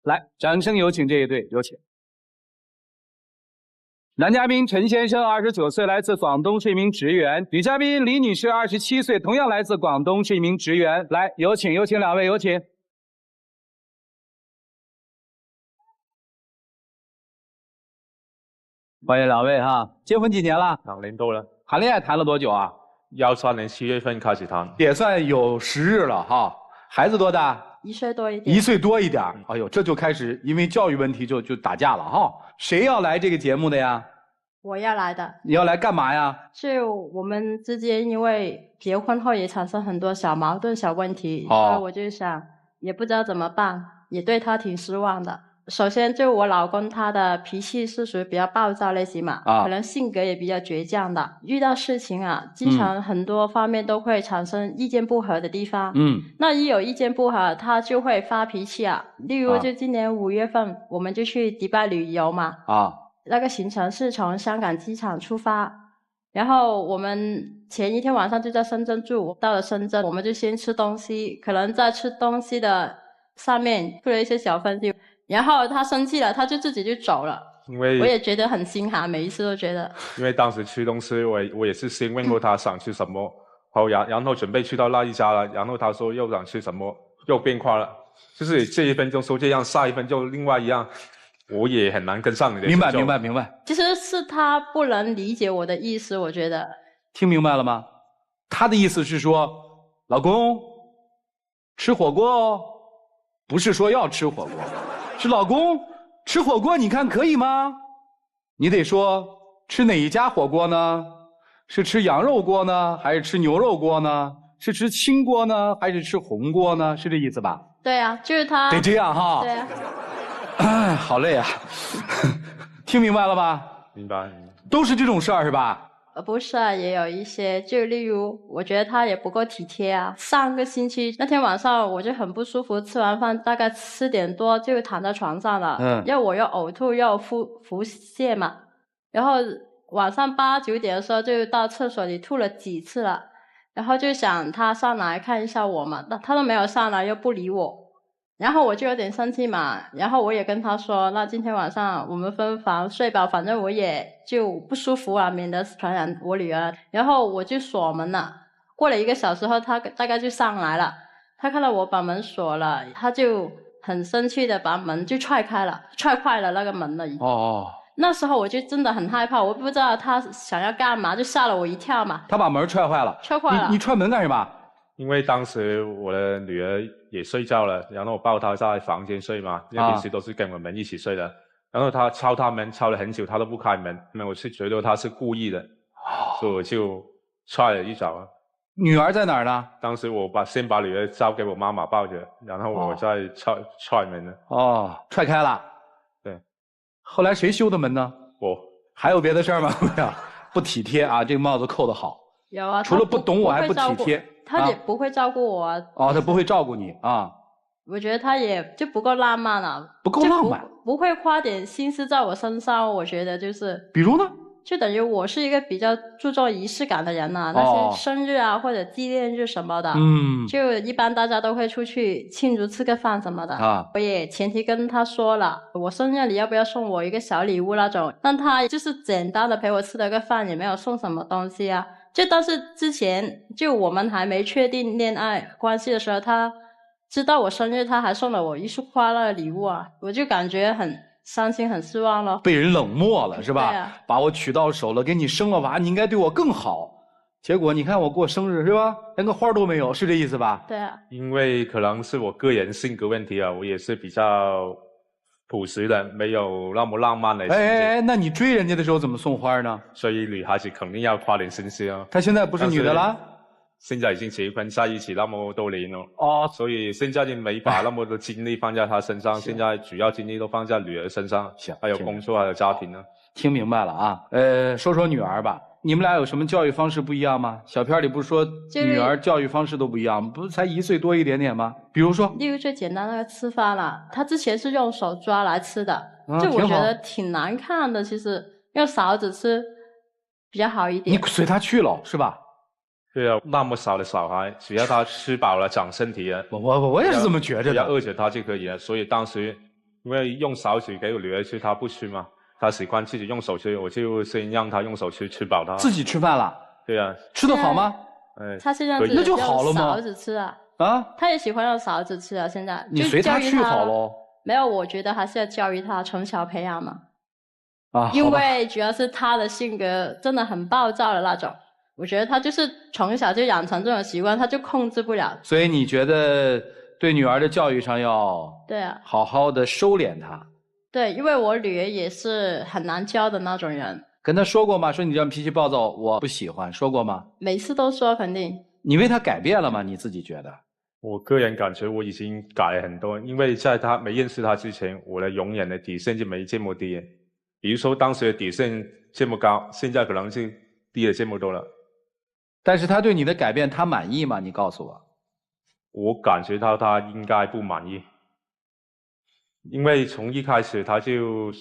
来，掌声有请这一对，有请。男嘉宾陈先生，29岁，来自广东，是一名职员；女嘉宾李女士，27岁，同样来自广东，是一名职员。来，有请两位，有请。欢迎两位哈，结婚几年了2年多了。谈恋爱谈了多久啊13年7月份开始谈，也算有时日了哈。孩子多大？1岁多一点。1岁多一点。哎呦，这就开始因为教育问题就打架了哈。谁要来这个节目的呀？我要来的。你要来干嘛呀？就我们之间因为结婚后也产生很多小矛盾、小问题，所以我就想也不知道怎么办，也对他挺失望的。首先就我老公他的脾气是属于比较暴躁类型嘛，可能性格也比较倔强的，遇到事情啊经常很多方面都会产生意见不合的地方。那一有意见不合他就会发脾气啊。例如就今年5月份我们就去迪拜旅游嘛，那个行程是从香港机场出发，然后我们前一天晚上就在深圳住，到了深圳我们就先吃东西，可能在吃东西的上面吐了一些小粪就，然后他生气了，他就自己就走了。因为我也觉得很心寒，每一次都觉得。因为当时吃东西，我也是先问过他想吃什么，然后准备去到那一家了，然后他说又想吃什么，又变化了，就是这一分钟说这样，下一分就另外一样，我也很难跟上你的。明白。其实是他不能理解我的意思，我觉得。听明白了吗？他的意思是说，老公，吃火锅哦，不是说要吃火锅。是老公吃火锅，你看可以吗？你得说吃哪一家火锅呢？是吃羊肉锅呢，还是吃牛肉锅呢？是吃清锅呢，还是吃红锅呢？是这意思吧？对啊，就是他得这样哈。对啊。哎，好累啊！听明白了吧？明白。都是这种事儿是吧？不是啊，也有一些，就例如我觉得他也不够体贴啊。上个星期那天晚上我就很不舒服，吃完饭大概4点多就躺在床上了，要我又呕吐又腹泻嘛，然后晚上8、9点的时候就到厕所里吐了几次了，然后就想他上来看一下我嘛，他都没有上来又不理我，然后我就有点生气嘛，然后我也跟他说，那今天晚上我们分房睡吧，反正我也就不舒服啊，免得传染我女儿。然后我就锁门了，过了1个小时后他大概就上来了，他看到我把门锁了，他就很生气的把门就踹坏了那个门了。那时候我就真的很害怕，我不知道他想要干嘛，就吓了我一跳嘛。他把门踹坏了。你踹门干什么？因为当时我的女儿也睡觉了，然后我抱她在房间睡嘛，因为平时都是跟我们一起睡的。然后她敲他门敲了很久，她都不开门，那我是觉得她是故意的，所以我就踹了一脚。女儿在哪儿呢？当时我先把女儿交给我妈妈抱着，然后我再踹门呢。踹开了。对。后来谁修的门呢？我。还有别的事儿吗？不体贴啊，这个帽子扣得好。有啊。除了不懂我还不体贴。他也不会照顾我啊。他不会照顾你啊。我觉得他也就不够浪漫了。不够浪漫。不会花点心思在我身上，我觉得就是。比如呢？就等于我是一个比较注重仪式感的人呐，那些生日啊或者纪念日什么的，就一般大家都会出去庆祝吃个饭什么的。我也前提跟他说了，我生日你要不要送我一个小礼物那种，但他就是简单的陪我吃了个饭，也没有送什么东西啊。就但是之前就我们还没确定恋爱关系的时候，他知道我生日，他还送了我一束花那个礼物啊，我就感觉很伤心很失望了，被人冷漠了是吧？对啊，把我娶到手了，给你生了娃，你应该对我更好。结果你看我过生日是吧，连个花都没有，是这意思吧？对啊。因为可能是我个人性格问题啊，我也是比较朴实的，没有那么浪漫的。那你追人家的时候怎么送花呢？所以女孩子肯定要花点心思啊。她现在不是女的了？现在已经结婚在一起那么多年了所以现在就没把那么多精力放在她身上，现在主要精力都放在女儿身上，还有工作还有家庭呢。听明白了啊？说说女儿吧，你们俩有什么教育方式不一样吗？小片里不是说女儿教育方式都不一样，不是才1岁多一点点吗？比如说，例如最简单那个吃饭啦，她之前是用手抓来吃的，就我觉得挺难看的。其实用勺子吃比较好一点。你随她去了是吧？对啊，那么小的小孩，只要他吃饱了长身体了，我也是这么觉着的，不要饿着他就可以了。所以当时因为用勺子给我女儿吃，她不吃嘛，她喜欢自己用手吃，我就先让她用手吃饱她。自己吃饭了？对啊。吃得好吗？他现在那就好了吗？用勺子吃啊。啊？他也喜欢用勺子吃啊，现在。你随他去好喽。没有，我觉得还是要教育他，从小培养嘛。啊。因为主要是他的性格真的很暴躁的那种，我觉得他就是从小就养成这种习惯，他就控制不了。所以你觉得对女儿的教育上要对啊，好好的收敛她。对，因为我女儿也是很难教的那种人。跟她说过吗？说你这样脾气暴躁，我不喜欢，说过吗？每次都说，肯定。你为她改变了吗？你自己觉得？我个人感觉我已经改了很多，因为在她没认识她之前，我的容忍的底线就没这么低。比如说当时的底线这么高，现在可能就低了这么多了。但是她对你的改变，她满意吗？你告诉我。我感觉到她应该不满意，因为从一开始她就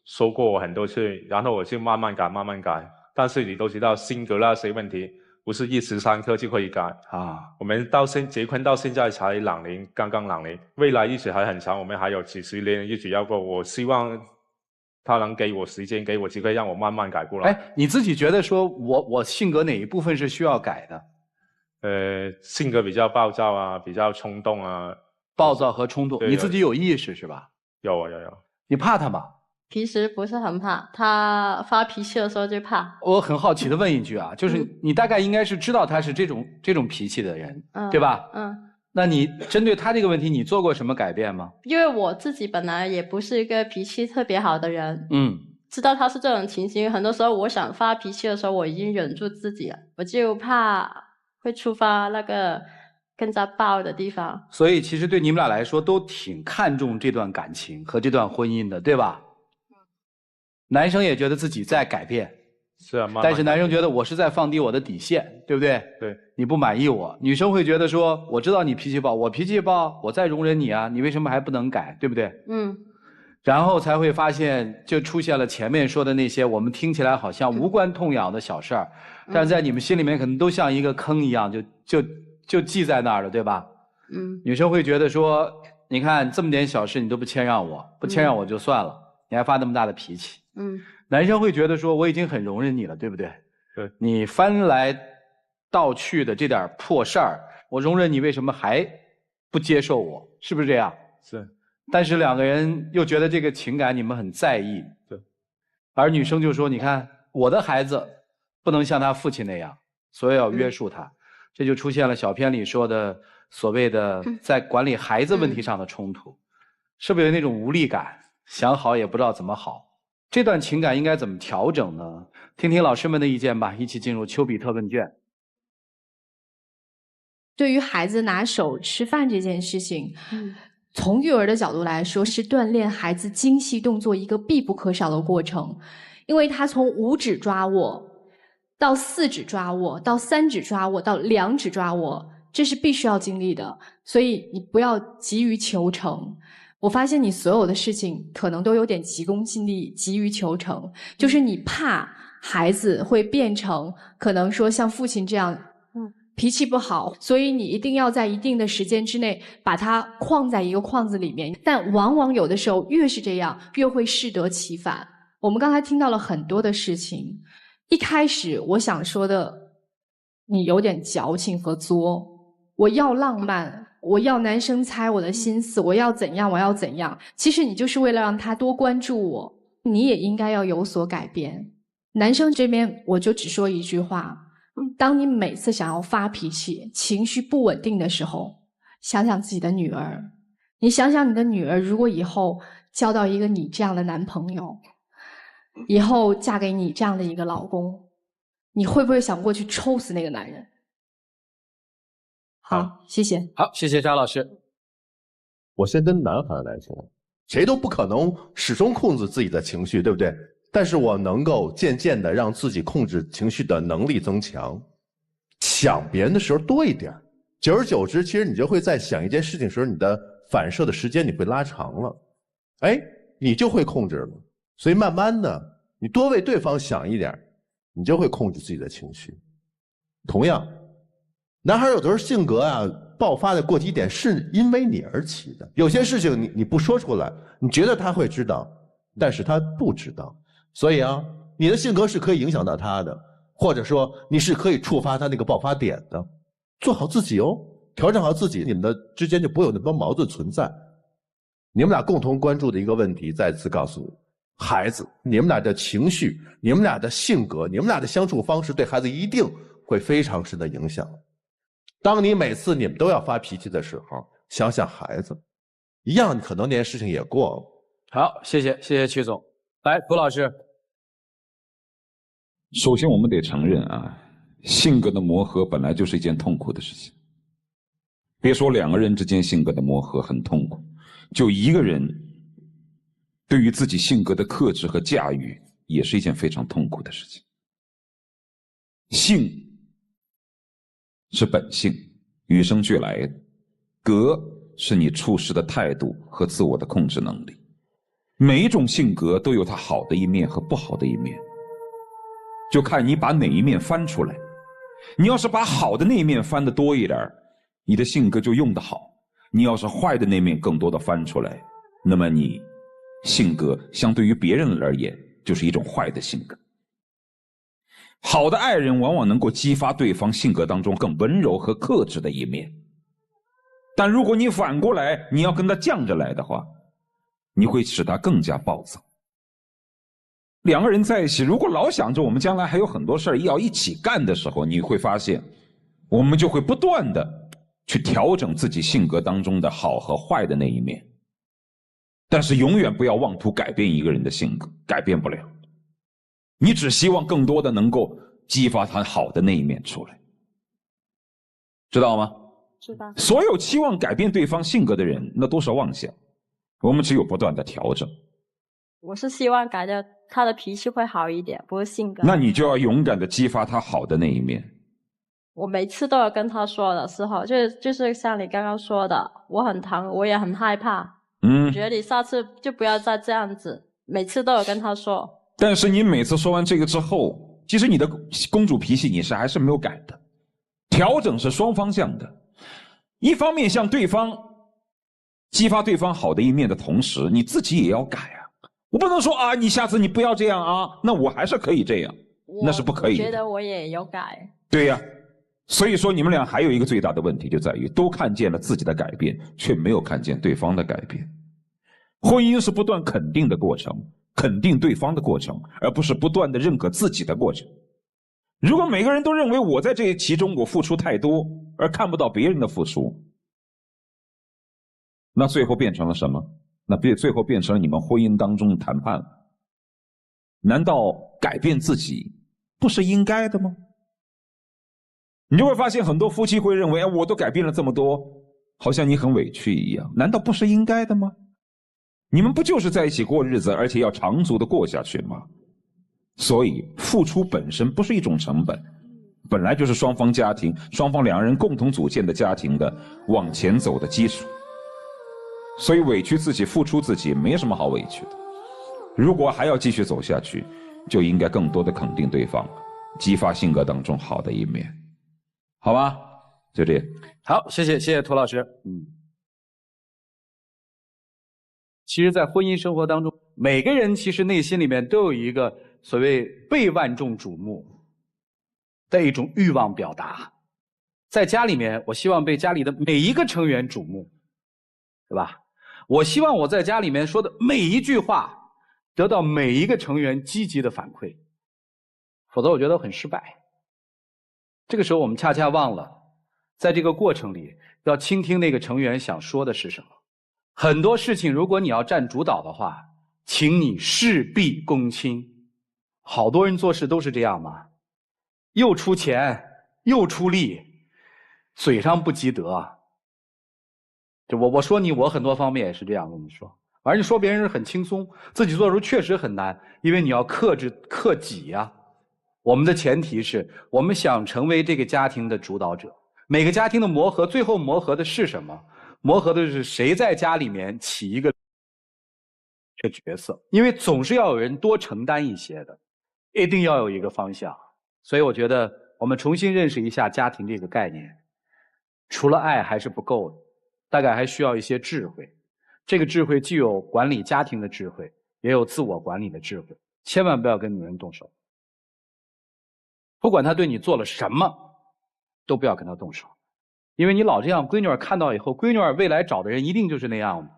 说过我很多次，然后我就慢慢改，慢慢改。但是你都知道，性格那些问题不是一时三刻就可以改啊。我们结婚到现在才2年，刚刚2年，未来日子还很长，我们还有几十年的日子要过。我希望他能给我时间，给我机会，让我慢慢改过来。哎，你自己觉得说我性格哪一部分是需要改的？性格比较暴躁啊，比较冲动啊。暴躁和冲动，你自己有意识是吧？有。你怕他吗？平时不是很怕，他发脾气的时候就怕。我很好奇的问一句啊，就是你大概应该是知道他是这种脾气的人，对吧？那你针对他这个问题，你做过什么改变吗？因为我自己本来也不是一个脾气特别好的人，知道他是这种情形，很多时候我想发脾气的时候，我已经忍住自己了，我就怕会触发那个更加爆的地方。所以其实对你们俩来说都挺看重这段感情和这段婚姻的，对吧？男生也觉得自己在改变，是啊，慢慢但是男生觉得我是在放低我的底线，对不对？对，你不满意我，女生会觉得说，我知道你脾气暴，我脾气暴，我再容忍你啊，你为什么还不能改，对不对？然后才会发现，就出现了前面说的那些我们听起来好像无关痛痒的小事儿，但是在你们心里面可能都像一个坑一样，就记在那儿了，对吧？女生会觉得说，你看这么点小事你都不谦让我，不谦让我就算了，你还发那么大的脾气。男生会觉得说，我已经很容忍你了，对不对？对，你翻来倒去的这点破事儿，我容忍你，为什么还不接受我？是不是这样？是。但是两个人又觉得这个情感你们很在意，对。而女生就说，你看我的孩子不能像他父亲那样，所以要约束他，这就出现了小片里说的所谓的在管理孩子问题上的冲突，是不是有那种无力感，想好也不知道怎么好？这段情感应该怎么调整呢？听听老师们的意见吧，一起进入丘比特问卷。对于孩子拿手吃饭这件事情，从育儿的角度来说，是锻炼孩子精细动作一个必不可少的过程。因为他从5指抓握到4指抓握到3指抓握到2指抓握，这是必须要经历的。所以你不要急于求成。我发现你所有的事情可能都有点急功近利，急于求成，就是你怕孩子会变成可能说像父亲这样脾气不好，所以你一定要在一定的时间之内把它框在一个框子里面。但往往有的时候越是这样，越会适得其反。我们刚才听到了很多的事情，一开始我想说的，你有点矫情和作，我要浪漫，我要男生猜我的心思，我要怎样，我要怎样。其实你就是为了让他多关注我，你也应该要有所改变。男生这边我就只说一句话，当你每次想要发脾气，情绪不稳定的时候，想想自己的女儿。你想想你的女儿如果以后交到一个你这样的男朋友，以后嫁给你这样的一个老公，你会不会想过去抽死那个男人？好，谢谢。好，谢谢张老师。我先跟男孩来说，谁都不可能始终控制自己的情绪，对不对？但是我能够渐渐的让自己控制情绪的能力增强，想别人的时候多一点，久而久之，其实你就会在想一件事情的时候，你的反射的时间你会拉长了，哎，你就会控制了。所以慢慢的，你多为对方想一点，你就会控制自己的情绪。同样，男孩有的时候性格啊爆发的过激点是因为你而起的。有些事情你不说出来，你觉得他会知道，但是他不知道。所以啊，你的性格是可以影响到他的，或者说你是可以触发他那个爆发点的。做好自己哦，调整好自己，你们的之间就不会有那么多矛盾存在。你们俩共同关注的一个问题，再次告诉你，孩子，你们俩的情绪，你们俩的性格，你们俩的相处方式对孩子一定会非常深的影响。当你每次你们都要发脾气的时候，想想孩子，一样可能那件事情也过了。好，谢谢曲总。来，涂老师。首先我们得承认啊，性格的磨合本来就是一件痛苦的事情。别说两个人之间性格的磨合很痛苦，就一个人对于自己性格的克制和驾驭也是一件非常痛苦的事情。性是本性，与生俱来的，格是你处事的态度和自我的控制能力。每一种性格都有它好的一面和不好的一面，就看你把哪一面翻出来。你要是把好的那一面翻得多一点，你的性格就用得好；你要是坏的那面更多的翻出来，那么你性格相对于别人而言就是一种坏的性格。好的爱人往往能够激发对方性格当中更温柔和克制的一面，但如果你反过来你要跟他犟着来的话，你会使他更加暴躁。两个人在一起，如果老想着我们将来还有很多事儿要一起干的时候，你会发现我们就会不断的去调整自己性格当中的好和坏的那一面，但是永远不要妄图改变一个人的性格，改变不了。你只希望更多的能够激发他好的那一面出来，知道吗？知道。所有期望改变对方性格的人，那都是妄想。我们只有不断的调整。我是希望改掉他的脾气会好一点，不是性格。那你就要勇敢的激发他好的那一面。我每次都有跟他说的时候，就是像你刚刚说的，我很疼，我也很害怕。我觉得你下次就不要再这样子，每次都有跟他说。但是你每次说完这个之后，其实你的公主脾气你还是没有改的。调整是双方向的，一方面向对方激发对方好的一面的同时，你自己也要改啊。我不能说啊，你下次你不要这样啊，那我还是可以这样，那是不可以的。我觉得我也有改。对呀，所以说你们俩还有一个最大的问题就在于都看见了自己的改变，却没有看见对方的改变。婚姻是不断肯定的过程，肯定对方的过程，而不是不断的认可自己的过程。如果每个人都认为我在这其中我付出太多，而看不到别人的付出，那最后变成了什么？那最后变成了你们婚姻当中的谈判。难道改变自己不是应该的吗？你就会发现很多夫妻会认为，我都改变了这么多，好像你很委屈一样，难道不是应该的吗？你们不就是在一起过日子，而且要长足的过下去吗？所以付出本身不是一种成本，本来就是双方两人共同组建的家庭的往前走的基础。所以委屈自己付出自己没什么好委屈的，如果还要继续走下去，就应该更多的肯定对方，激发性格当中好的一面，好吧？就这样。好，谢谢涂老师。其实在婚姻生活当中，每个人其实内心里面都有一个所谓被万众瞩目的一种欲望表达。在家里面，我希望被家里的每一个成员瞩目，对吧？我希望我在家里面说的每一句话得到每一个成员积极的反馈，否则我觉得很失败。这个时候我们恰恰忘了，在这个过程里要倾听那个成员想说的是什么。很多事情如果你要占主导的话，请你事必躬亲。好多人做事都是这样嘛，又出钱又出力，嘴上不积德。就我说你，我很多方面也是这样跟你说，而你说别人是很轻松，自己做的时候确实很难，因为你要克己呀。我们的前提是我们想成为这个家庭的主导者。每个家庭的磨合，最后磨合的是什么？磨合的是谁在家里面起一个角色，因为总是要有人多承担一些的，一定要有一个方向。所以我觉得我们重新认识一下家庭这个概念。除了爱还是不够的，大概还需要一些智慧。这个智慧既有管理家庭的智慧，也有自我管理的智慧。千万不要跟女人动手，不管她对你做了什么，都不要跟她动手。因为你老这样，闺女儿看到以后，闺女儿未来找的人一定就是那样的。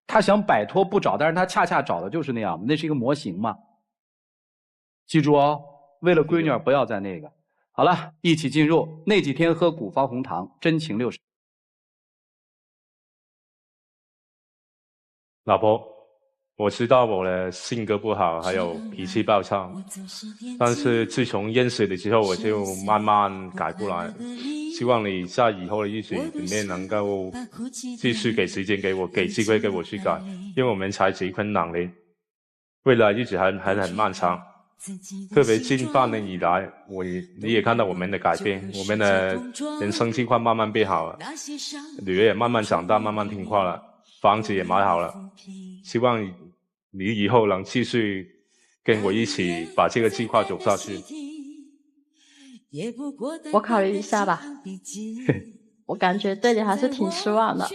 她想摆脱不找，但是她恰恰找的就是那样的，那是一个模型嘛。记住哦，为了闺女儿不要再那个。好了，一起进入那几天喝古方红糖，真情60。老婆，我知道我的性格不好，还有脾气暴躁，但是自从认识你之后，我就慢慢改过来。希望你在以后的日子里面能够继续给时间给我，给机会给我去改，因为我们才结婚2年，未来日子还很漫长。特别近半年以来，你也看到我们的改变，我们的人生情况慢慢变好了，女儿也慢慢长大，慢慢听话了，房子也买好了。希望你以后能继续跟我一起把这个计划走下去。我考虑一下吧。我感觉对你还是挺失望的。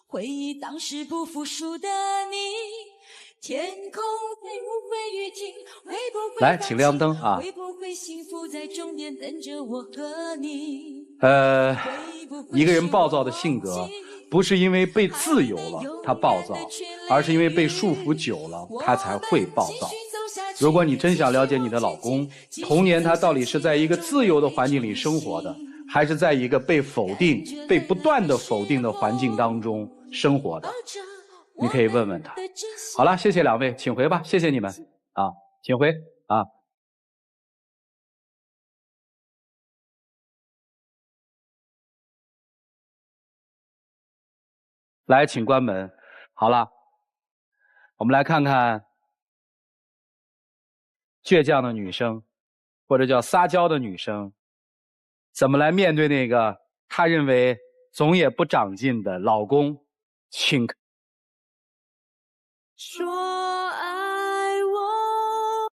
回忆当时不服输的你，天空会不会雨停，会不会来请亮灯啊，会不会幸福在终点等着我和你。一个人暴躁的性格不是因为被自由了他暴躁，而是因为被束缚久了他才会暴躁。如果你真想了解你的老公，童年他到底是在一个自由的环境里生活的，还是在一个被否定、被不断的否定的环境当中生活的，你可以问问他。好了，谢谢两位，请回吧，谢谢你们啊，请回啊。来，请关门。好了，我们来看看倔强的女生，或者叫撒娇的女生，怎么来面对那个她认为总也不长进的老公。请说。